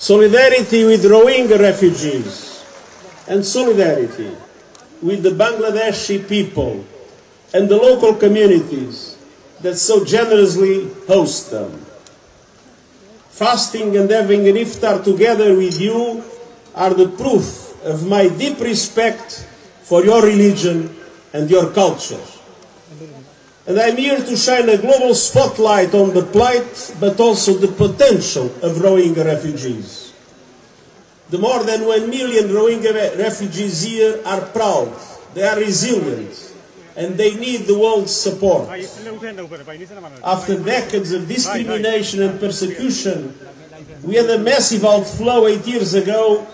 Solidarity with Rohingya refugees and solidarity with the Bangladeshi people and the local communities that so generously host them. Fasting and having an iftar together with you are the proof of my deep respect for your religion and your culture. And I'm here to shine a global spotlight on the plight, but also the potential of Rohingya refugees. The more than 1 million Rohingya refugees here are proud, they are resilient, and they need the world's support. After decades of discrimination and persecution, we had a massive outflow 8 years ago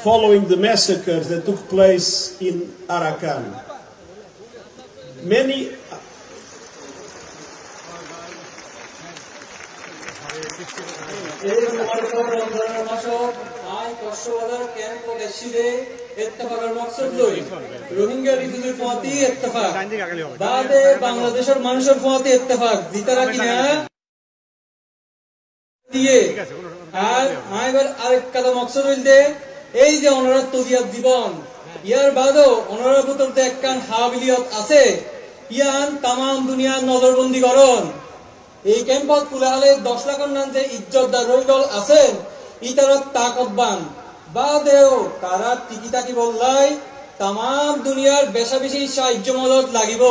following the massacres that took place in Arakan. Rohingya রিফিউজির প্রতি ইত্তেফাক বাদে বাংলাদেশের মানুষের প্রতি ইত্তেফাক জিতারা কিনা দিয়ে আর আইবার আরেক কাদা মকসদ হইলতে এই যে ওনারা তবিয়াত জীবন ইয়ার বাদেও ওনারা ভিতরতে একখান হাবিলিয়ত আছে ইয়ান তামাম দুনিয়া নজরবন্দি করন এই ক্যাম্পত কুলাহালে 10 লাখের নাম যে ইজ্জতদার রোহিঙ্গল আছেন ইতারা তাকতবান বাদেও তারা টিকিটাকি বললাই তামাম দুনিয়ার বেশা বেশি সাহায্য মদত লাগিব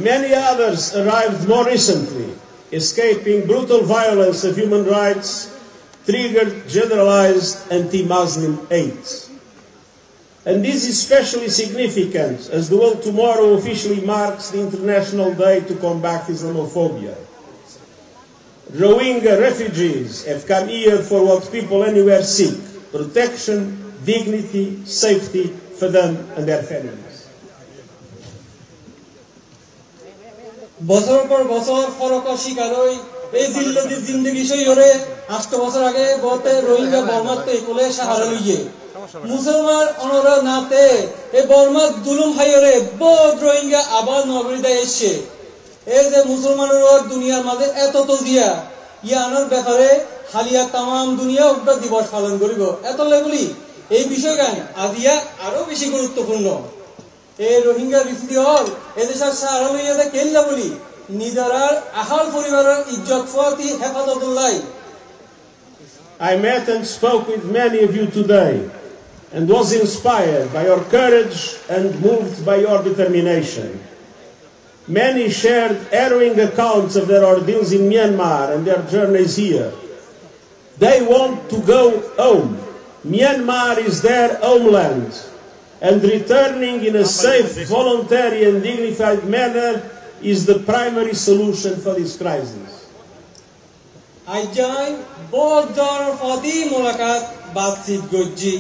Many others arrived more recently, escaping brutal violence of human rights, triggered generalized anti-Muslim hate. And this is especially significant as the world tomorrow officially marks the International Day to combat Islamophobia. Rohingya refugees have come here for what people anywhere seek: protection, dignity, safety for them and their families. বছর পর বছর ফরক শিকার হই এই জিল্লতি জিন্দেগি সইরে 8 বছর আগে বলতে রোহিঙ্গা বর্মাতে কোলে সাহারা লইয়ে মুসলমান অনরা নাতে এই বর্মা জুলুম হাইরে বহুত রোহিঙ্গা আবার নগরীতে এসে এই যে মুসলমানের দুনিয়ার মাঝে এত তজিয়া ইয়ানোর ব্যাপারে হালিয়া তামাম দুনিয়া উদ্যোগ দিবস পালন করিব এত লেগুলি এই বিষয়গান আজিয়া আরো বেশি গুরুত্বপূর্ণ এই রোহিঙ্গা রিফিউজি হল এদেশের সাহারা লইয়া কেল্লা বলি নিজেরার আহাল পরিবারের ইজ্জত ফতি হেফাজতুল্লাহ I met and spoke with many of you today and was inspired by your courage and moved by your determination. Many shared harrowing accounts of their ordeals in Myanmar and their journeys here. They want to go home. Myanmar is their homeland, and returning in a safe, voluntary and dignified manner is the primary solution for this crisis. Aijai বড় ফদি মুলাকাত বাতচিত গজ্জি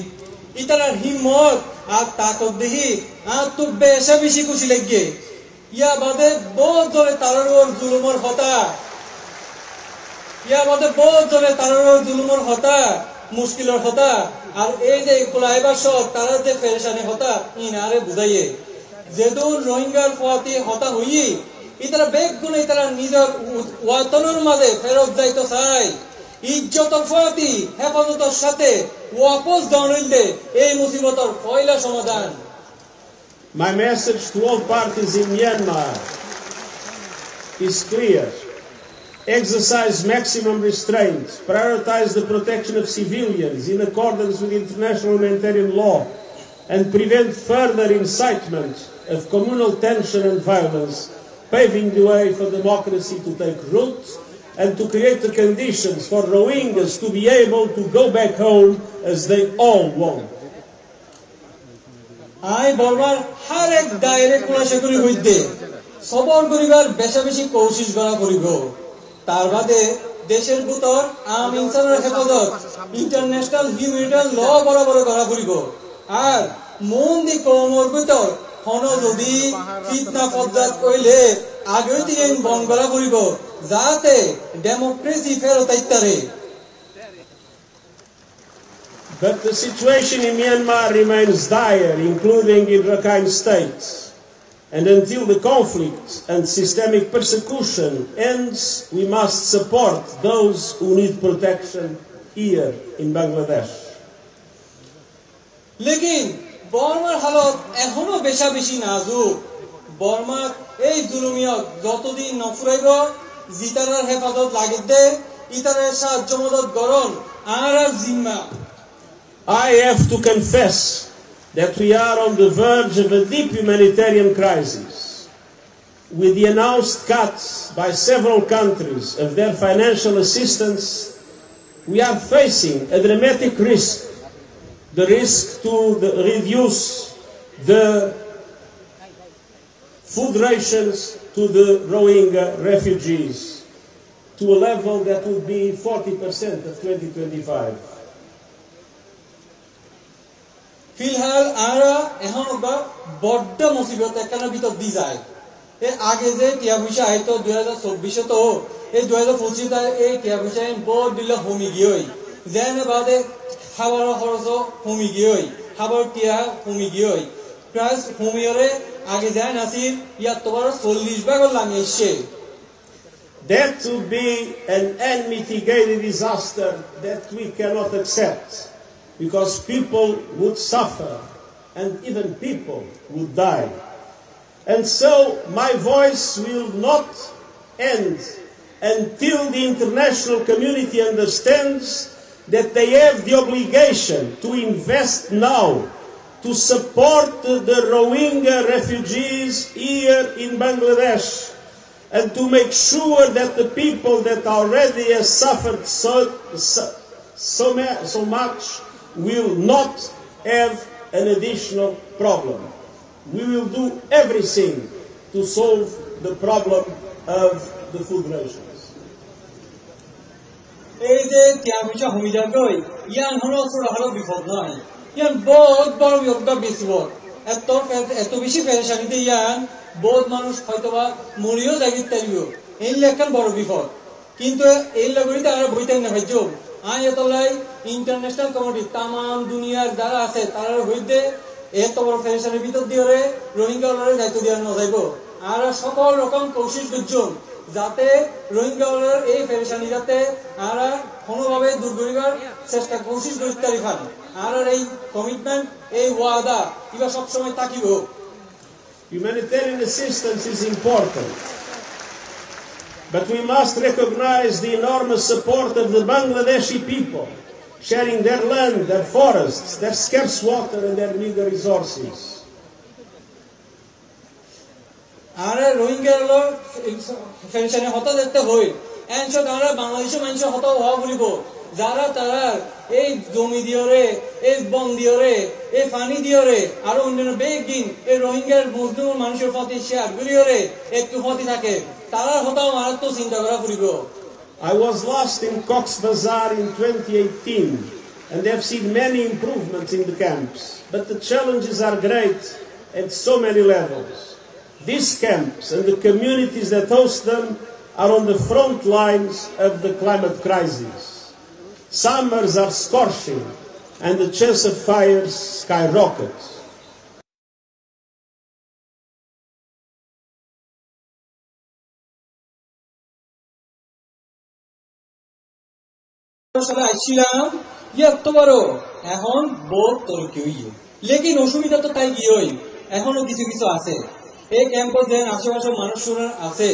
ইতারার হিম্মত আর তাকত দেহি আর তো বেশা বেশি খুশি লাগে ইয়া বাদে বহুত জোরে তারার জুলুমর হতা মুশকিলের হতা আর এই যে কুলাইবার সব তারা যে পেরেশানি হতা ইনারে বুঝাইয়ে যেহেতু রোহিঙ্গার প্রতি হতা হই ইতারা বেগুন ইতারা নিজের ওয়াতনের মাঝে ফেরত যাইতে চাই ইজ্জতের প্রতি হেফাজতের সাথে ওয়াপস দাঁড়াইলে এই মুসিবতের পয়লা সমাধান My message to all parties in Myanmar is clear. Exercise maximum restraint, prioritize the protection of civilians in accordance with international humanitarian law, and prevent further incitement of communal tension and violence, paving the way for democracy to take root and to create the conditions for Rohingyas to be able to go back home as they all want. I বলবার হর এক দায়রে কোলাশগুলি হইতে সবর করিবার বেশা বেশি কোশিশ করা করিব তার বাদে দেশের ভিতর আম ইনসানের হেফাজত ইন্টারন্যাশনাল হিউম্যানিটারিয়ান ল বরাবর করা করিব আর মন দি কমর ভিতর হন যদি ফিতনা ফজ্জাত কইলে আগে থেকে বন্ধ করা করিব যাতে ডেমোক্রেসি ফেরত আইতারে But the situation in Myanmar remains dire, including in Rakhine State. And until the conflict and systemic persecution ends, we must support those who need protection here in Bangladesh. लेकिन बर्मार हालत एखोनो बेशी नाजुक बर्मा এই জুলুমিয়ত যতদিন নফুরাইব জিতারার হেফাজত লাগিত দে ইতারের সাহায্য মদত গরণ আর জিম্মা I have to confess that we are on the verge of a deep humanitarian crisis. With the announced cuts by several countries of their financial assistance, we are facing a dramatic risk. The risk to reduce the food rations to the Rohingya refugees to a level that would be 40% of 2025. फिलहाल आरा এখন বা বড় মুসিবত একখানা ভিতর দি যায় এর আগে যে টিয়া পয়সা আইতো 2024 তো এই 2025 তে এই টিয়া পয়সা বড় দিলে হোমি গিয়ই যেনে বাদে খাবার খরচ হোমি গিয়ই খাবার টিয়া হোমি গিয়ই প্রাইস হোমিয়রে আগে যায় নাসির ইয়া তোবার 40 ভাগ লাগাইছে That would be an unmitigated disaster that we cannot accept. Because people would suffer and even people would die. And so my voice will not end until the international community understands that they have the obligation to invest now to support the Rohingya refugees here in Bangladesh and to make sure that the people that already have suffered so much will not have an additional problem. We will do everything to solve the problem of the food rations. এই যে টিয়ামিশা হমিজা গই ইয়ান হলো ছোট হলো বিপদ নয় ইয়ান বহুত বড় বিপদ বেশিবর এত বেশি পেরেশানিতে ইয়ান বহুত মানুষ হয়তোবা মরিও জাগিত তাইও এই লেখান বড় বিপদ কিন্তু এই লাগরিতে আর বইতেন না ভাইজো আই এতলাই ইন্টারন্যাশনাল কমিটি তাম দুনিয়ার যারা আছে তারা হইতে এত বড় পেরেশানির ভিতর দিয়ে রোহিঙ্গাওয়ালারে দায়িত্ব দেওয়া না যাইব আর সকল রকম কোশিশ করছেন যাতে রোহিঙ্গাওয়ালার এই পেরেশানি যাতে আর কোনোভাবে দূর করিবার চেষ্টা কোশিশ করতে পারেন আর এই কমিটমেন্ট এই ওয়াদা ইবা সবসময় থাকিব Humanitarian assistance is important. But we must recognize the enormous support of the Bangladeshi people, sharing their land, their forests, their scarce water and their meager resources. আরে রোহিঙ্গাগুলো পেরেশানি হতা দেখতে হই এনশো তারা বাংলাদেশের মানুষ হতা হওয়া বলিব যারা তারা এই জমি দিয়রে এই বন দিয়রে এই পানি দিয়রে আর অন্যান্য বেগিন এই রোহিঙ্গার মুসলিম মানুষের প্রতি শেয়ার করিয়রে একটু ক্ষতি থাকে তারা হতাও মারাত্মক চিন্তা করা পড়িব I was last in Cox's Bazar in 2018 and have seen many improvements in the camps, but the challenges are great at so many levels. These camps and the communities that host them are on the front lines of the climate crisis. Summers are scorching and the chance of fires skyrockets. এখন বহুত তরকি হইয়ে লেকিন অসুবিধা তো তাই গিয়ে এখনো কিছু কিছু আছে এই ক্যাম্পে যে আশেপাশের মানুষরা আছে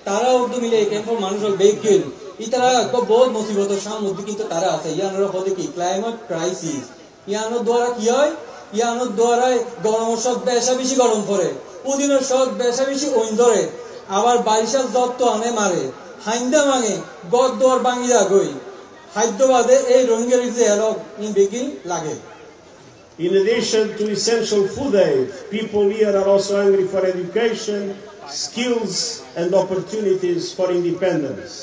তারা উর্দু মিলে এই ক্যাম্পের মানুষের বেগ গেল ইতারা বহুত মুসিবতের সামনে কিন্তু তারা আছে ইয়ানোর হতে কি ক্লাইমেট ক্রাইসিস ইয়ানোর দ্বারা কি হয় ইয়ানোর দ্বারা গরম সব বেশি গরম পড়ে পুদিনের সব বেশি ওইন ধরে আবার বারিশার জ্বর তো আনে মারে হাইন্দা মাঙে গদ দোয়ার বাঙিয়া গই খাদ্যবাদে এই রোহিঙ্গা রিজে এলো বেগিন লাগে In addition to essential food aid, people here are also hungry for education, skills and opportunities for independence.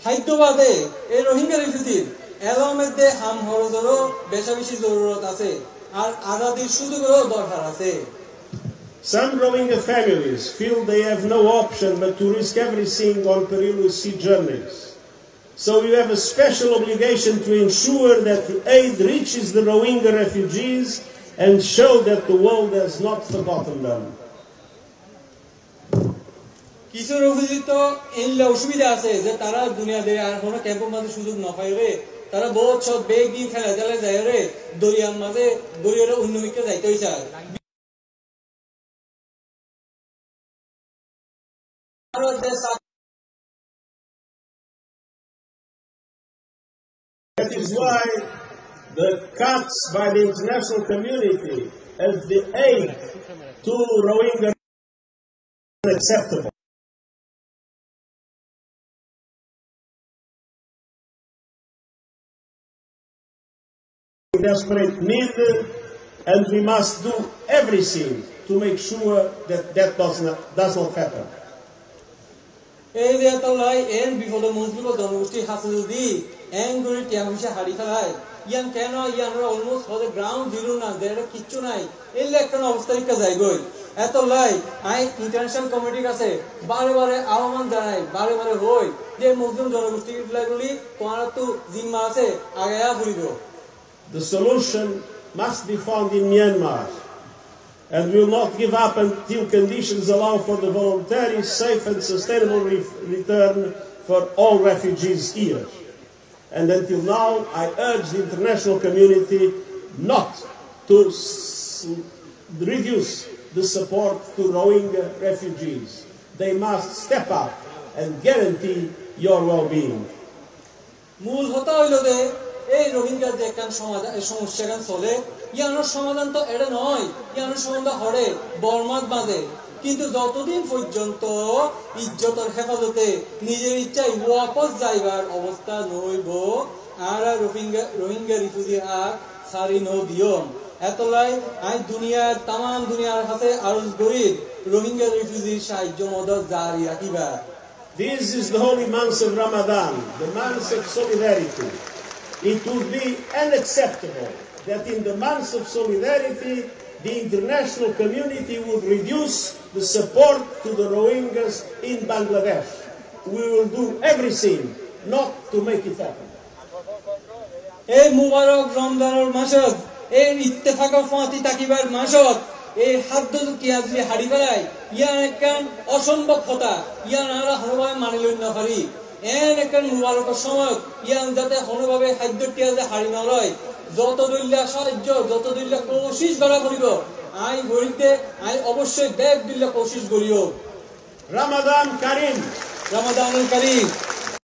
খাদ্যবাদে এই রোহিঙ্গা রিফিউজির এর মধ্যে হাম হরজরও বেশি জরুরত আছে আর আজাদির সুযোগেরও দরকার আছে Some Rohingya families feel they have no option but to risk everything on perilous sea journeys. So we have a special obligation to ensure that the aid reaches the Rohingya refugees and show that the world has not forgotten them. কিছু refugee তো এনলে অসুবিধা আছে যে তারা দুনিয়াতে আর কোনো ক্যাম্পের মাঝে সুযোগ না পায় রে, তারা বহুত সব বেগ দিয়ে ফেলা চলে যায় রে, দরিয়ার মাঝে দরিয়ার অন্যদিকে যাইতেই চায়। That is why the cuts by the international community as the aid to Rohingya are unacceptable. Desperate need, and we must do everything to make sure that that does not happen. এই যে তলাই N বিপদ মন্ত্রী জনগোষ্ঠী হাসে যদি N করে টিয়া পয়সা হারি ফেলায় ইয়ান কেন ইয়ানরা almost for the ground zero না দেড় কিচ্ছু নাই এলে একটা অবস্থা রিকা যায় গই এত লাই আই ইন্টারন্যাশনাল কমিটির কাছে বারে বারে আহ্বান জানাই বারে বারে হই যে মুসলিম জনগোষ্ঠী গুলি তোমার তো জিম্মা আছে আগায়া ফুরিব। The solution must be found in Myanmar, and we will not give up until conditions allow for the voluntary, safe and sustainable return for all refugees here. And until now, I urge the international community not to reduce the support to Rohingya refugees. They must step up and guarantee your well-being. মূল হতা হইল যে এই রোহিঙ্গার যে একখান সমস্যা এখান চলে ইয়ানোর সমাধান তো এটা নয়, ইয়ানোর সমাধান হরে বর্মাত বাঁধে, কিন্তু যতদিন পর্যন্ত ইজ্জতের হেফাজতে নিজের ইচ্ছায় ওয়াপস যাইবার অবস্থা নইব আর রোহিঙ্গা রিফিউজি আর সারি ন দিয়ম এতলাই আজ দুনিয়ার তাম দুনিয়ার হাতে আরজ গরিব রোহিঙ্গা রিফিউজির সাহায্য মদত জারি রাখিবা। This is the holy month of Ramadan, the month of solidarity. It would be unacceptable that in the months of solidarity, the international community would reduce the support to the Rohingyas in Bangladesh. We will do everything not to make it happen. এই মুবারক রমজানের মাসত এই ইত্তেফাক ফাঁতি তাকিবার মাসত এই হাদ্দ কিয়াজলি হাড়ি ফেলায় ইয়ান একখান অসম্ভব কথা ইয়ান আমরা হরভাবে মানি লই না পারি এন একখান মুবারকের সময় ইয়ান যাতে হরভাবে খাদ্য টিয়াজে হাড়ি না লয় যত দৈল্যা সাহায্য যত দৈল্যা কোশিশ করা করিব আই গরিতে আই অবশ্যই ব্যাগ দিল্লা কোশিশ করিও। Ramadan Karim. Ramadan Karim.